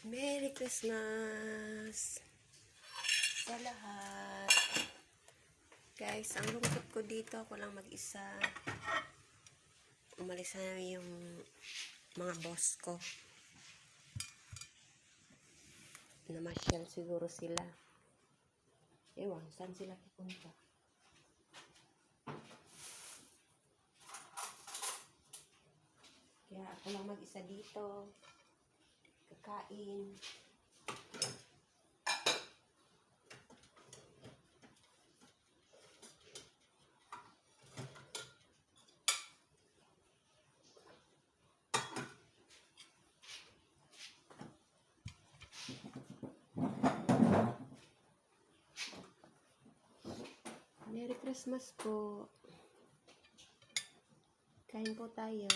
Merry Christmas sa lahat. Guys, ang lungkot ko dito, ako lang mag-isa. Umalis na yung mga boss ko. Namasyal siguro sila. Ewan, saan sila pupunta? Kaya ako lang mag-isa dito. Kakain. Merry Christmas po. Kain po tayo.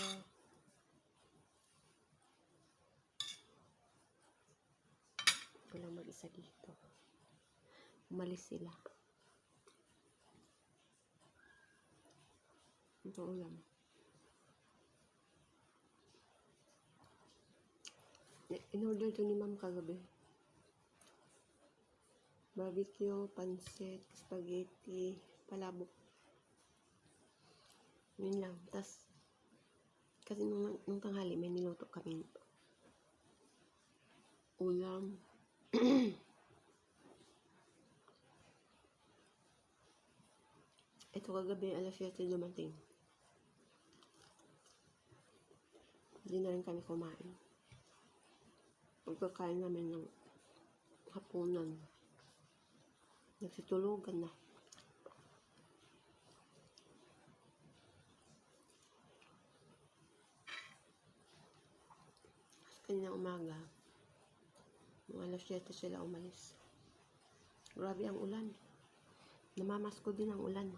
Ako lang mag-isa dito. Umalis sila. Ito ulam. In-order to ni ma'am kagabi. Barbecue, pansit, spaghetti, palabok. Yun lang. Tas, kasi nung tanghali may niluto kami ulam. Ito kagabi, alas 7 dumating. Hindi na rin kami kumain. Pagkakain namin ng hapunan. Nagsitulugan na. Kanina umaga, mga alas 7 sila umalis. Grabe ang ulan. Namamasko din ang ulan.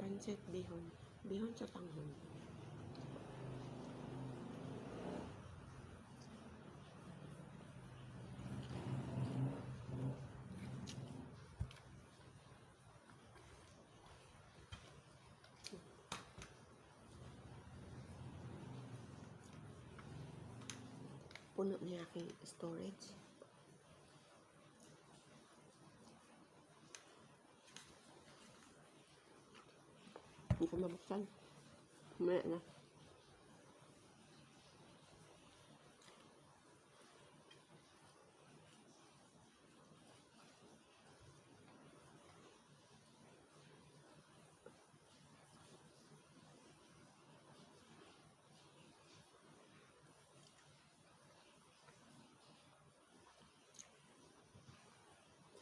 Pansit bihon. Bihon sa tanghon. Puno na yung aking storage. Hindi ko mabuksan. Mamaya na.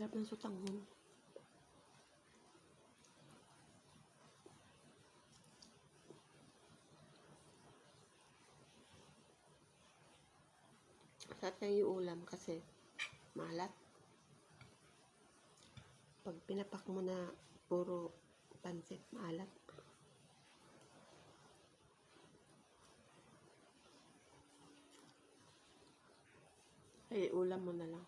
Sarap ng sutanghon. Sarap na yung ulam kasi malat. Pag pinapak mo na puro pansit, maalat. Ay, ulam mo na lang.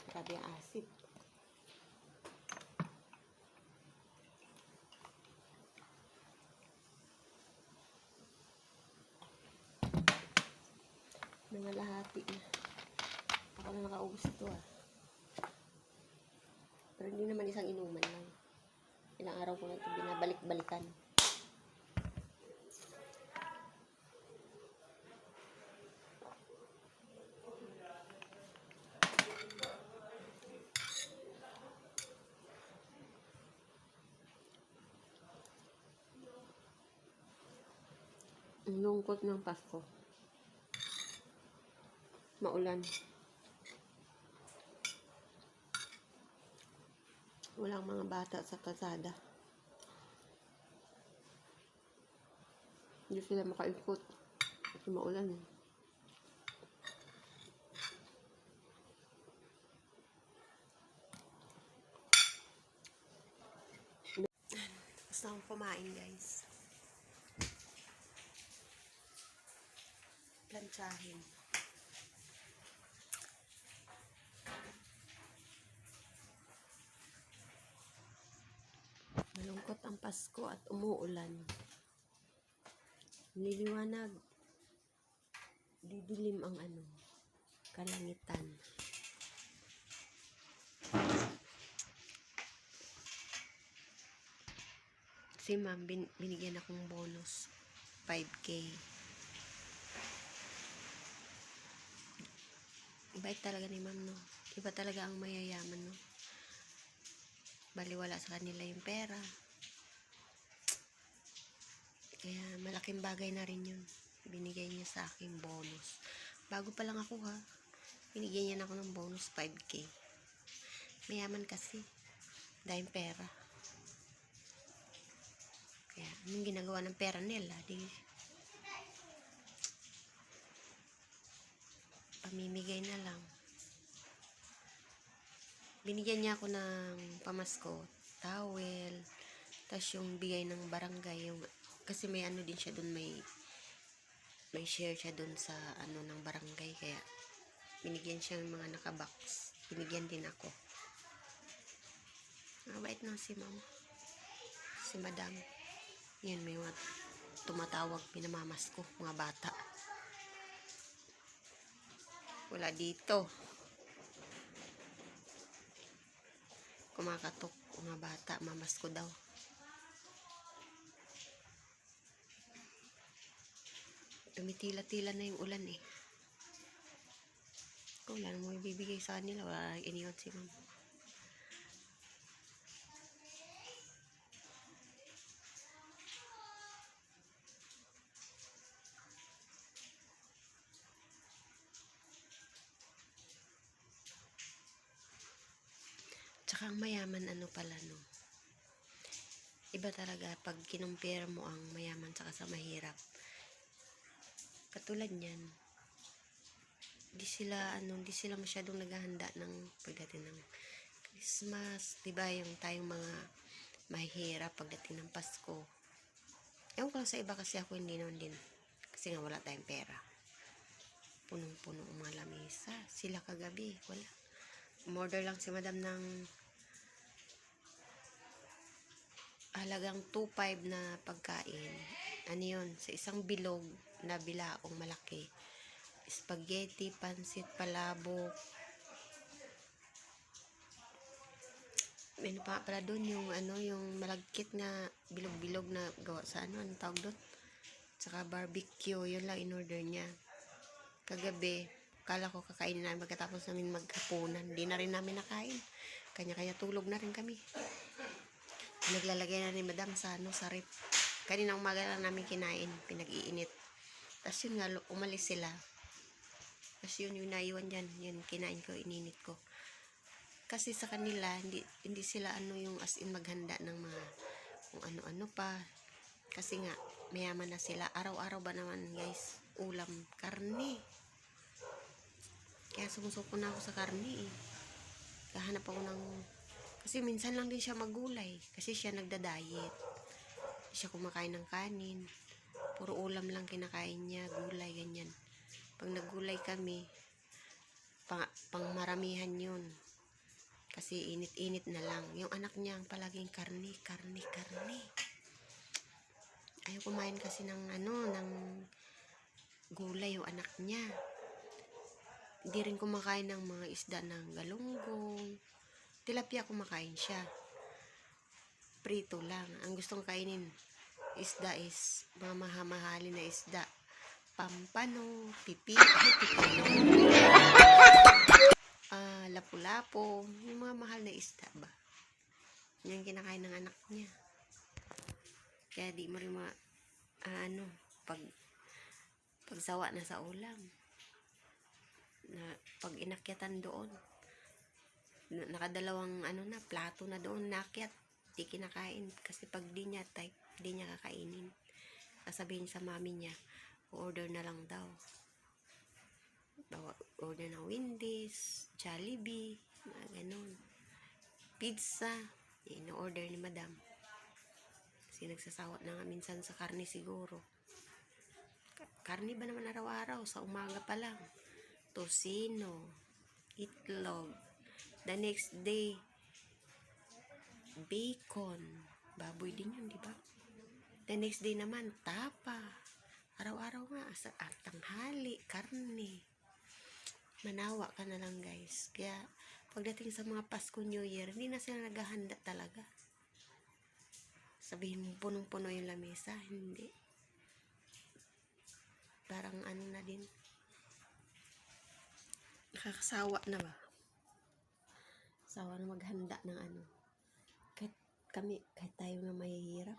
Grabe ang asid. Mga lahati na. Ako na nakaubos ito Pero hindi naman isang inuman lang. Ilang araw ko na ito binabalik-balikan. Ang lungkot ng Pasko. Maulan. Walang mga bata sa kalsada. Hindi sila makaikot. Kasi maulan eh. Gusto akong kumain, guys. Plantsahin. Malungkot ang Pasko at umuulan. Niliwanag. Didilim ang kalangitan. Si ma'am, binigyan akong bonus. 5K. Bait talaga ni ma'am, no? Iba talaga ang mayayaman, no? Baliwala sa kanila yung pera. Kaya malaking bagay na rin yun. Binigay niya sa akin bonus. Bago pa lang ako, ha? Binigyan niya ako ng bonus 5K. Mayaman kasi. Dahil pera. Kaya, anong ginagawa ng pera nila? Pamimigay na lang. Binigyan niya ako ng pamasko, towel, tapos yung bigay ng barangay, kasi may din siya dun, may share siya dun sa ng barangay, kaya binigyan siya ng mga nakabox. Binigyan din ako. Mabait na si ma'am. Si madam. Yan, may mga tumatawag, pinamamas ko, mga bata. Wala dito. Kumakatok, mga bata, mamas ko daw. Tumitila-tila na yung ulan eh. Kung wala mo ibibigay sa kanila, wala iniwan si ma'am. Tsaka ang mayaman pala, no? Iba talaga pag kinumpira mo ang mayaman tsaka sa mahirap. Katulad niyan, di sila masyadong naghahanda ng pagdating ng Christmas, diba? Yung tayong mga mahirap pagdating ng Pasko. Ewan ko lang sa iba, kasi ako hindi naman din. Kasi nga wala tayong pera. Punong-puno ang mga lamesa. Sila kagabi, wala. Umorder lang si madam ng halagang 2.5 na pagkain. Ano yun? Sa isang bilog na bilaong malaki. Spaghetti, pansit, palabok. May pa pala doon yung malagkit na bilog-bilog na gawa sa anong tawag doon? Tsaka barbecue. Yun lang in-order niya. Kagabi, kala ko kakainin namin pagkatapos namin maghapunan. Hindi na rin namin nakain. Kanya-kanya tulog na rin kami. Naglalagay na ni madam sa rep. Kanina umaga lang namin kinain, pinag-iinit. Tapos yun nga, umalis sila. Tapos yun yung naiwan dyan, yun kinain ko, ininit ko. Kasi sa kanila, hindi sila yung as in maghanda ng mga kung ano-ano pa. Kasi nga, mayaman na sila. Araw-araw ba naman, guys, ulam, karne. Kaya sumusuko na ako sa karne eh. Kahanap ako ng... Kasi minsan lang din siya magulay. Kasi siya nagda-diet. Siya kumakain ng kanin. Puro ulam lang kinakain niya. Gulay, ganyan. Pag naggulay kami, pang maramihan yun. Kasi init-init na lang. Yung anak niya ang palaging karne. Ayaw kumain kasi ng gulay yung anak niya. Hindi rin kumakain ng mga isda ng galunggong. Tilapia kumakain siya. Prito lang. Ang gustong kainin isda is mga mahalin na isda. Pampano, pipino, lapu-lapo, yung mga mahal na isda ba. Yan kinakain ng anak niya. Kaya di mo rin pag Pagsawa na sa ulam. Na pag inakyatan doon. Nakadalawang plato na doon nakyat. Di kinakain. Kasi pag di niya type, di niya kakainin. Sasabihin sa mami niya, order na lang daw. Order ng Wendy's, Jollibee, ganun. Pizza, ino-order ni madam. Kasi nagsasawa na nga minsan sa karne siguro. Karne ba naman araw-araw? Sa umaga pa lang. Tosino, itlog. The next day, bacon. Baboy din yun, di ba? The next day naman, tapa. Araw-araw nga, sa tanghali, karne. Manawa ka na lang, guys. Kaya, pagdating sa mga Pasko, New Year, hindi na sila naghahanda talaga. Sabihin mo, punong-puno yung lamesa. Hindi. Parang na din. Nakakasawa na ba? Sawa na maghanda ng kahit tayo na mahihirap.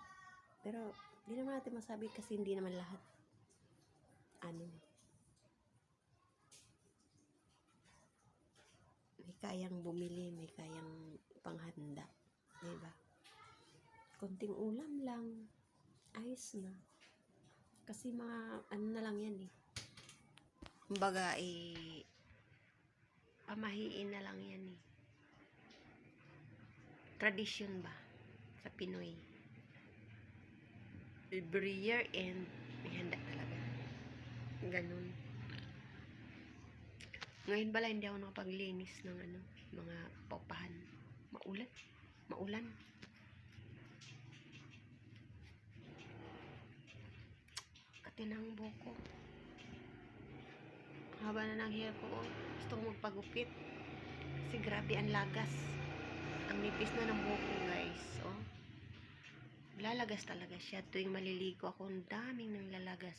Pero, hindi naman natin masabi kasi hindi naman lahat may kayang bumili, may kayang panghanda. Diba? Konting ulam lang, ayos na. Kasi mga na lang yan eh. Kumbaga pamahiin na lang yan eh. Tradisyon ba sa Pinoy? Every year and may handa talaga. Ganun. Ngayon pala hindi ako nakapaglinis ng mga paupahan. Maulan. Katinang buko. Haba na ng hair ko. Gusto ko magpagupit. Kasi grabe ang lagas. Ang nipis na ng buko, guys. Oh. Lalagas talaga siya. Tuwing maliligo ako, ang daming naglalagas.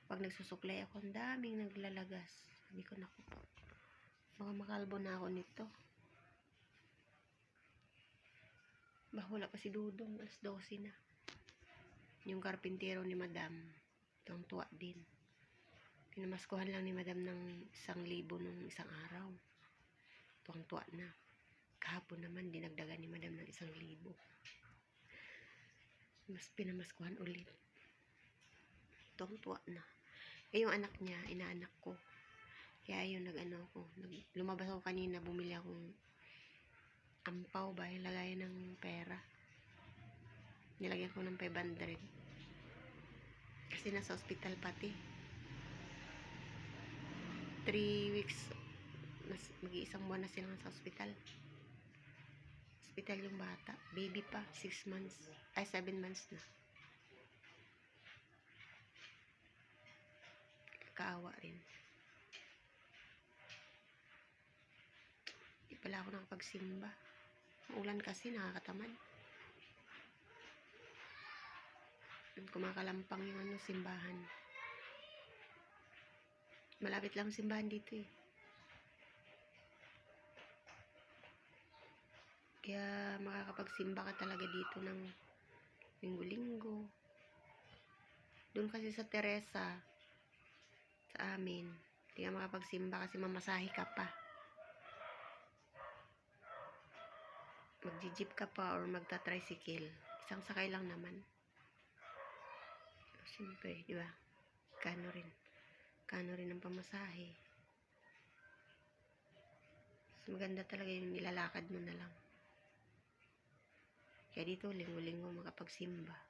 Pag nagsusuklay ako, ang daming naglalagas. Sabi ko, naku, baka makalbo na ako nito. Wala pa si Dudong, alas 12 na. Yung karpintero ni madam, tuwang-tuwa din. Pinamaskuhan lang ni madam ng 1,000 nung isang araw. Tuwang-tuwa na. Kahapon naman, dinagdagan ni madam ng 1,000. Mas pinamaskuhan ulit. Tuwang-tuwa na. Yung anak niya, inaanak ko. Kaya yun, lumabas ako kanina, bumili akong ampaw ba, yung lagayan ng pera. Nilagyan ko ng 500. Kasi nasa hospital pati. 3 weeks, mag-iisang buwan na silang sa hospital. Hospital yung bata. Baby pa, 7 months na. Kaawa rin. Di pala ako nakapagsimba. Maulan kasi, nakakatamad. Kumakalampang yung simbahan. Malapit lang simbahan dito eh. Kaya makakapagsimba ka talaga dito ng linggo-linggo. Doon kasi sa Teresa, sa amin, hindi ka makapagsimba kasi mamasahe ka pa. Magji-jeep ka pa or magta-tricycle. Isang sakay lang naman. Siyempre, di ba? Kano rin ang pamasahe. So, maganda talaga yung nilalakad mo na lang. Kaya dito, linggo-linggo makapagsimba.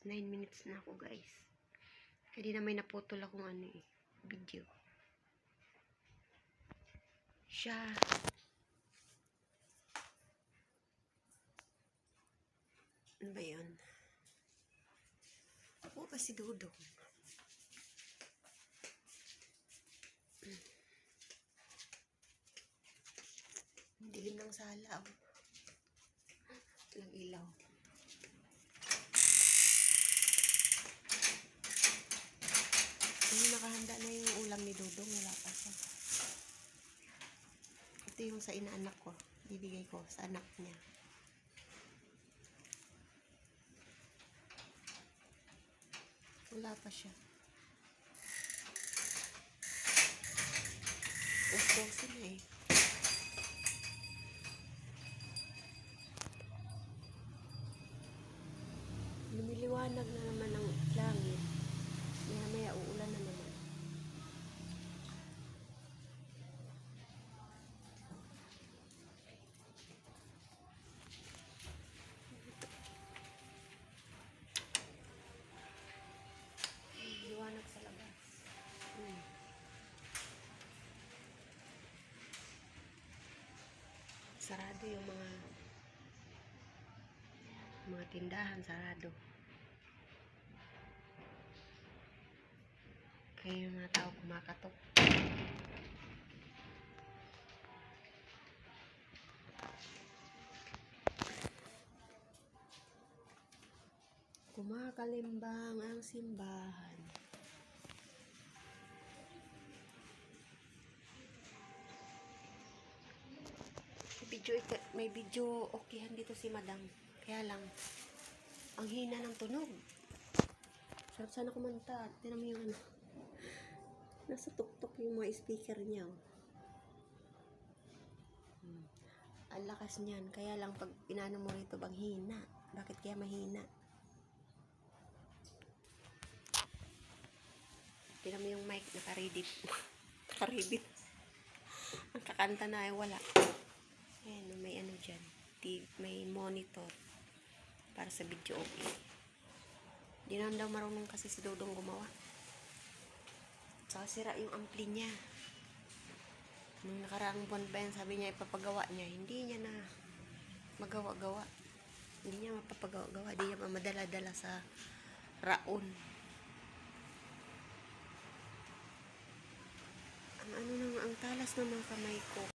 Nine minutes na ako, guys. Kaya di na may naputol akong video. Siya. Ano ba yun? Ako pa si Dudong. Dilim ng sala. Walang ilaw. Dodong, wala pa siya. Ito yung sa inaanak ko. Bibigay ko sa anak niya. Wala pa siya. Usbosin na eh. Lumiliwanag na naman ang langit. Maya uulan na naman. Liwanag sa labas. Sarado yung mga tindahan, sarado. Kaya yung mga tao kumakatok. Kumakalimbang ang simbahan. May video okayhan dito si madam. Kaya lang, ang hina ng tunog. Sarap sana kumanta. Tinan mo yung ano. Nasa tuktok yung mga speaker niya. Ang lakas niyan. Kaya lang pag inano mo rito, bang hina. Bakit kaya mahina? Tinan mo yung mic, nakaridip. Nakaridip. Ang kakanta na ay wala. Ayan, may ano dyan. May monitor. Para sa video okay. Di naman daw marunong kasi si Dodong gumawa. Saka sira yung ampli niya. Nung nakaraang buwan ba yan, sabi niya ipapagawa niya. Hindi niya na magawa-gawa. Hindi niya mapapagawa-gawa. Hindi niya mamadala-dala sa raon. Ang talas ng mga kamay ko.